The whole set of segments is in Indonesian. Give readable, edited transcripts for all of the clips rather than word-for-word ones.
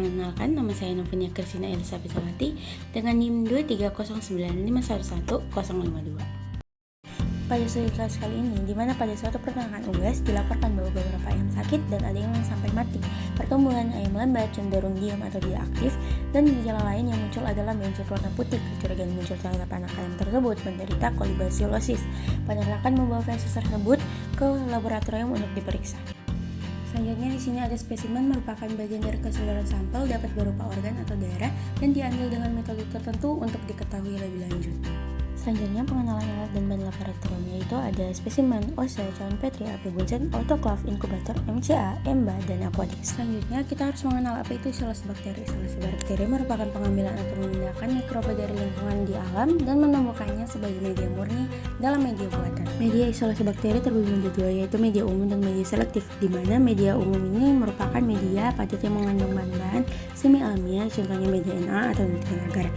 Perkenalkan, nama saya Novenia Kristina Elisabethawati dengan NIM 23095111052. Pada studi kelas kali ini, di mana pada suatu peternakan unggas dilaporkan bahwa beberapa ayam sakit dan ada yang sampai mati. Pertumbuhan ayam lambat, cenderung diam atau tidak aktif, dan gejala lain yang muncul adalah mencit warna putih. Kecurigaan muncul terhadap anak ayam tersebut menderita kolibasilosis. Peternakan membawa feses tersebut ke laboratorium untuk diperiksa. Selanjutnya di sini ada spesimen merupakan bagian dari keseluruhan sampel, dapat berupa organ atau darah dan diambil dengan metode tertentu untuk diketahui lebih lanjut. Selanjutnya pengenalan alat dan bahan laboratorium, yaitu ada spesimen, OSE, cawan petri, AP Bunsen, autoclave, inkubator, MCA, EMBA, dan aquatic. Selanjutnya kita harus mengenal apa itu isolasi bakteri. Isolasi bakteri merupakan pengambilan atau memindahkan mikroba dari lingkungan di alam dan menumbuhkannya sebagai media murni dalam media buatan. Media isolasi bakteri terbagi menjadi dua, yaitu media umum dan media selektif, di mana media umum ini merupakan media padat yang mengandung bahan-bahan semi alamiah, contohnya media Na atau nitrat agar.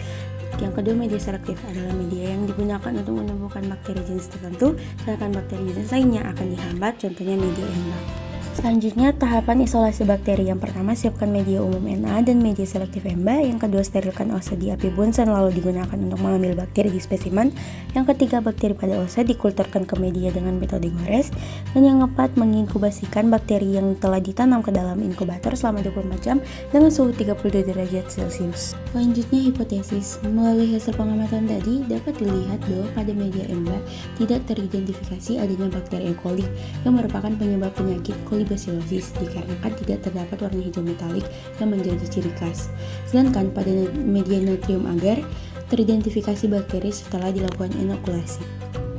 Yang kedua, media selektif adalah media yang digunakan untuk menumbuhkan bakteri jenis tertentu, sedangkan bakteri jenis lainnya akan dihambat, contohnya media EMBA. Selanjutnya, tahapan isolasi bakteri. Yang pertama, siapkan media umum Na dan media selektif EMBA. Yang kedua, sterilkan OSE di AP Bunsen lalu digunakan untuk mengambil bakteri di spesimen. Yang ketiga, bakteri pada OSE dikulturkan ke media dengan metode gores. Dan yang keempat, menginkubasikan bakteri yang telah ditanam ke dalam inkubator selama 24 jam dengan suhu 32 derajat Celcius. Selanjutnya, hipotesis. Melalui hasil pengamatan tadi, dapat dilihat bahwa pada media EMBA tidak teridentifikasi adanya bakteri E. coli yang merupakan penyebab penyakit kolibasilosis dikarenakan tidak terdapat warna hijau metalik yang menjadi ciri khas. Sedangkan pada media natrium agar teridentifikasi bakteri setelah dilakukan inokulasi.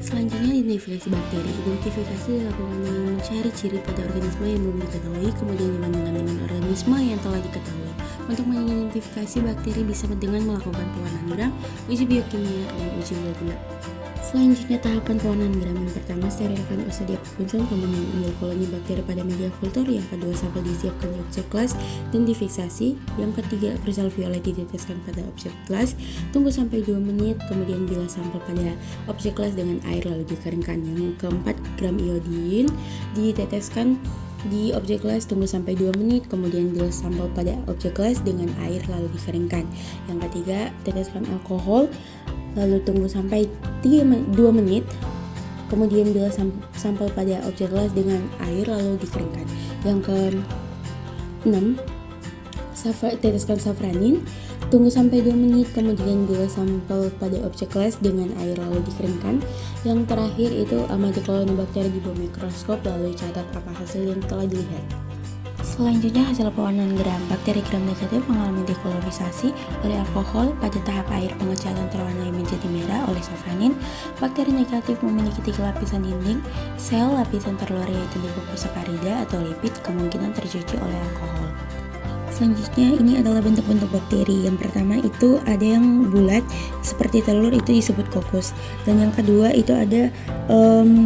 Selanjutnya, identifikasi bakteri. Identifikasi dilakukan dengan mencari ciri pada organisme yang belum diketahui, kemudian dibandingkan dengan organisme yang telah diketahui. Untuk mengidentifikasi bakteri bisa dengan melakukan pewarnaan gram, uji biokimia, dan uji molekuler. Selanjutnya, tahapan pewarnaan gram. Yang pertama, sterilkan OSE di AP Bunsen, kemudian ambil koloni bakteri pada media kultur. Yang kedua, sampel disiapkan di objek kelas dan difiksasi. Yang ketiga, kristal violet diteteskan pada objek kelas, tunggu sampai 2 menit, kemudian bilas sampel pada objek kelas dengan air lalu dikeringkan. Yang keempat, gram iodin diteteskan di objek kelas, tunggu sampai 2 menit, kemudian bilas sampel pada objek kelas dengan air lalu dikeringkan. Yang ketiga, teteskan alkohol lalu tunggu sampai 2 menit, kemudian bilas sampel pada objek kelas dengan air lalu dikeringkan. Yang ke-6, teteskan safranin, tunggu sampai 2 menit, kemudian bilas sampel pada objek kelas dengan air lalu dikeringkan. Yang terakhir itu amati koloni bakteri di bawah mikroskop lalu catat apa hasil yang telah dilihat. Selanjutnya, hasil pewarnaan gram. Bakteri gram negatif mengalami dekolorisasi oleh alkohol pada tahap air pengecatan terwarnai menjadi merah oleh safranin. Bakteri negatif memiliki 3 lapisan dinding sel. Lapisan terluar yaitu lipoposakarida atau lipid kemungkinan tercuci oleh alkohol. Selanjutnya, ini adalah bentuk-bentuk bakteri. Yang pertama itu ada yang bulat seperti telur, itu disebut kokus. Dan yang kedua itu ada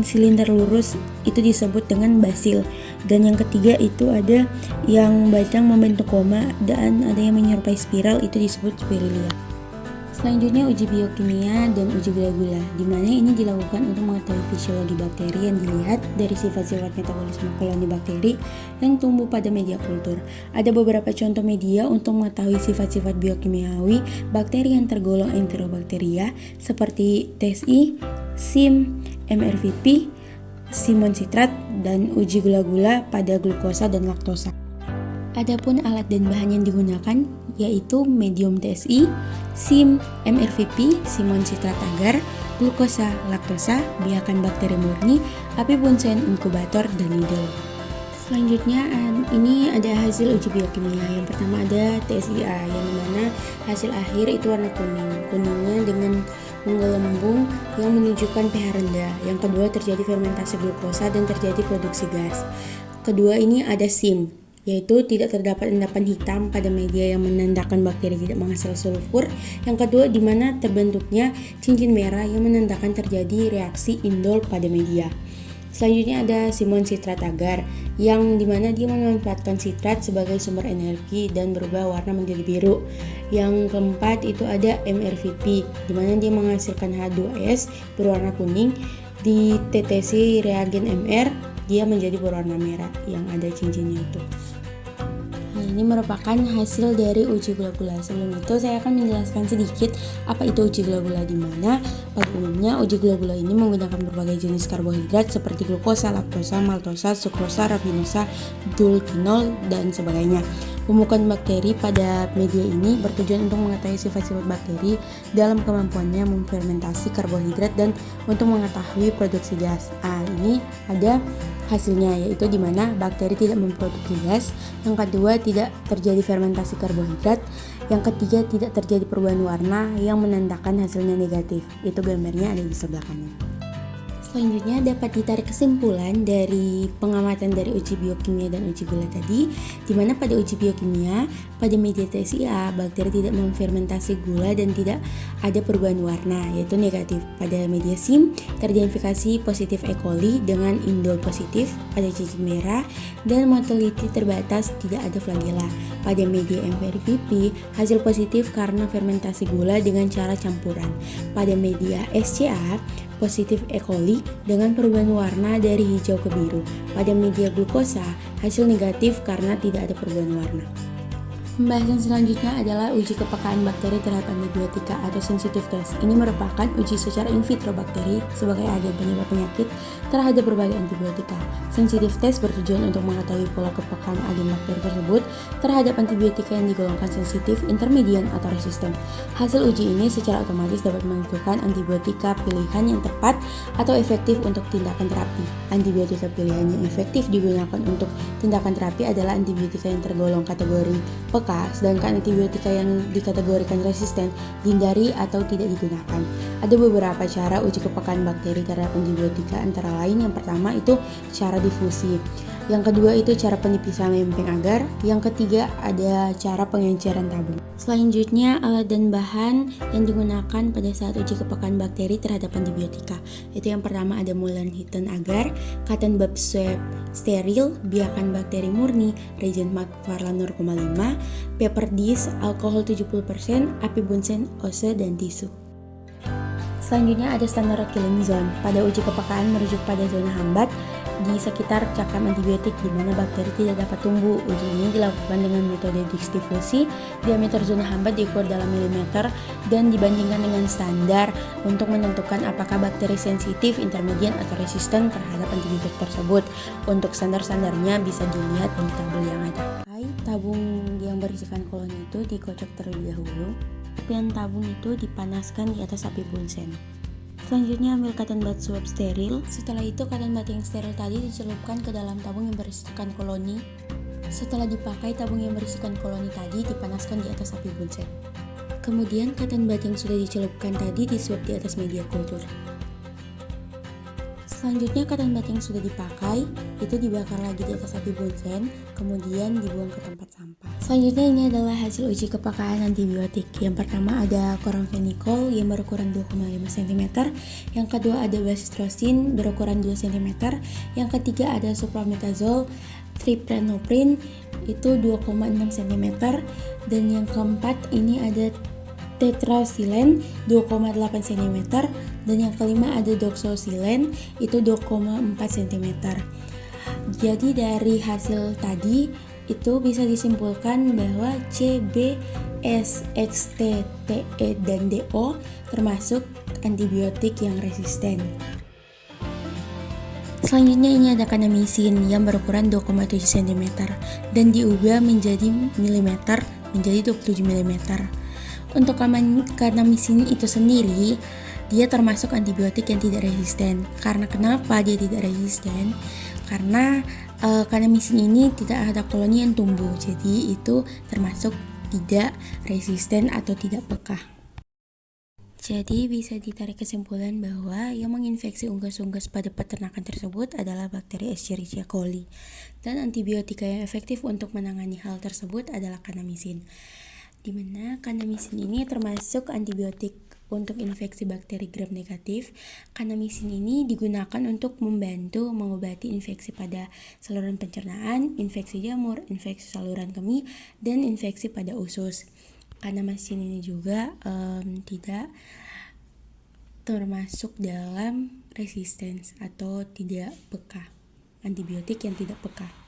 silinder lurus, itu disebut dengan basil. Dan yang ketiga itu ada yang batang membentuk koma dan ada yang menyerupai spiral, itu disebut spirilia. Selanjutnya, uji biokimia dan uji gula-gula, di mana ini dilakukan untuk mengetahui fisiologi bakteri yang dilihat dari sifat-sifat metabolisme koloni bakteri yang tumbuh pada media kultur. Ada beberapa contoh media untuk mengetahui sifat-sifat biokimiawi bakteri yang tergolong enterobacteria seperti TSI, SIM, MRVP, simon citrat, dan uji gula-gula pada glukosa dan laktosa. Adapun alat dan bahan yang digunakan yaitu medium TSI, SIM, MRVP, simon citrat agar, glukosa, laktosa, biakan bakteri murni, AP Bunsen, inkubator, dan needle. Selanjutnya, ini ada hasil uji biokimia. Yang pertama ada TSIA, yang dimana hasil akhir itu warna kuning. Kuningnya dengan menggelembung yang menunjukkan pH rendah. Yang kedua, terjadi fermentasi glukosa dan terjadi produksi gas. Kedua, ini ada SIM, yaitu tidak terdapat endapan hitam pada media yang menandakan bakteri tidak menghasilkan sulfur. Yang kedua, di mana terbentuknya cincin merah yang menandakan terjadi reaksi indol pada media. Selanjutnya ada simon citrat agar, yang dimana dia memanfaatkan citrat sebagai sumber energi dan berubah warna menjadi biru. Yang keempat itu ada MRVP, dimana dia menghasilkan H2S berwarna kuning. Ditetesi reagen MR, dia menjadi berwarna merah yang ada cincinnya itu. Nah, ini merupakan hasil dari uji gula-gula. Sebelum itu saya akan menjelaskan sedikit apa itu uji gula-gula, di mana pada umumnya uji gula-gula ini menggunakan berbagai jenis karbohidrat seperti glukosa, laktosa, maltosa, sukrosa, rafinosa, dulkinol, dan sebagainya. Pembukaan bakteri pada media ini bertujuan untuk mengetahui sifat-sifat bakteri dalam kemampuannya memfermentasi karbohidrat dan untuk mengetahui produksi gas. Ini ada hasilnya, yaitu di mana bakteri tidak memproduksi gas, yang kedua tidak terjadi fermentasi karbohidrat, yang ketiga tidak terjadi perubahan warna yang menandakan hasilnya negatif. Itu gambarnya ada di sebelah kanan. Selanjutnya dapat ditarik kesimpulan dari pengamatan dari uji biokimia dan uji gula tadi, di mana pada uji biokimia pada media TSIA bakteri tidak memfermentasi gula dan tidak ada perubahan warna, yaitu negatif. Pada media SIM teridentifikasi positif E. coli dengan indol positif, ada cacing merah dan motility terbatas, tidak ada flagela. Pada media MVRPP hasil positif karena fermentasi gula dengan cara campuran. Pada media SCA positif E. coli dengan perubahan warna dari hijau ke biru. Pada media glukosa, hasil negatif karena tidak ada perubahan warna. Pembahasan selanjutnya adalah uji kepekaan bakteri terhadap antibiotika atau sensitive test. Ini merupakan uji secara in vitro bakteri sebagai agen penyebab penyakit terhadap berbagai antibiotika. Sensitive test bertujuan untuk mengetahui pola kepekaan agen bakteri tersebut terhadap antibiotika yang digolongkan sensitif, intermedian, atau resisten. Hasil uji ini secara otomatis dapat menentukan antibiotika pilihan yang tepat atau efektif untuk tindakan terapi. Antibiotika pilihan yang efektif digunakan untuk tindakan terapi adalah antibiotika yang tergolong kategori peka, sedangkan antibiotika yang dikategorikan resisten dihindari atau tidak digunakan. Ada beberapa cara uji kepekaan bakteri terhadap antibiotika, antara lain yang pertama itu cara difusi, yang kedua itu cara penipisan lempeng agar, yang ketiga ada cara pengenceran tabung. Selanjutnya alat dan bahan yang digunakan pada saat uji kepekaan bakteri terhadap antibiotika. Itu yang pertama ada Mullen-Hinton agar, cotton bud swab steril, biakan bakteri murni, reagent McFarland 0,5, paper dish, alkohol 70%, api bunsen, ose, dan tisu. Selanjutnya ada standar killing zone. Pada uji kepekaan merujuk pada zona hambat di sekitar cakram antibiotik di mana bakteri tidak dapat tumbuh. Uji ini dilakukan dengan metode distribusi. Diameter zona hambat diukur dalam milimeter dan dibandingkan dengan standar untuk menentukan apakah bakteri sensitif, intermediate, atau resisten terhadap antibiotik tersebut. Untuk standar-standarnya bisa dilihat di tabel yang ada. Tabung yang berisikan koloni itu dikocok terlebih dahulu. Dan tabung itu dipanaskan di atas api bunsen. Selanjutnya ambil cotton bud swab steril. Setelah itu cotton bud yang steril tadi dicelupkan ke dalam tabung yang berisikan koloni. Setelah dipakai, tabung yang berisikan koloni tadi dipanaskan di atas api bunsen. Kemudian cotton bud yang sudah dicelupkan tadi disuap di atas media kultur. Selanjutnya cotton bud yang sudah dipakai itu dibakar lagi di atas api bunsen, kemudian dibuang ke tempat sampah. Selanjutnya ini adalah hasil uji kepekaan antibiotik. Yang pertama ada chloramphenicol yang berukuran 2,5 cm, yang kedua ada bacitracin berukuran 2 cm, yang ketiga ada suprametazol triprenoprin itu 2,6 cm, dan yang keempat ini ada tetrasilin 2,8 cm, dan yang kelima ada doxosilin itu 2,4 cm. Jadi dari hasil tadi itu bisa disimpulkan bahwa C, B, S, X, T, T, E, dan DO termasuk antibiotik yang resisten. Selanjutnya ini ada kanamisin yang berukuran 2,7 cm dan diubah menjadi milimeter menjadi 27 mm. Untuk kanamisin itu sendiri, dia termasuk antibiotik yang tidak resisten. Karena kenapa dia tidak resisten? Karena kanamisin ini tidak ada koloni yang tumbuh, jadi itu termasuk tidak resisten atau tidak peka. Jadi bisa ditarik kesimpulan bahwa yang menginfeksi unggas-unggas pada peternakan tersebut adalah bakteri Escherichia coli, dan antibiotika yang efektif untuk menangani hal tersebut adalah kanamisin. Di mana kanamisin ini termasuk antibiotik untuk infeksi bakteri gram negatif. Kanamisin ini digunakan untuk membantu mengobati infeksi pada saluran pencernaan, infeksi jamur, infeksi saluran kemih, dan infeksi pada usus. Kanamisin ini juga tidak termasuk dalam resistance atau tidak peka, antibiotik yang tidak peka.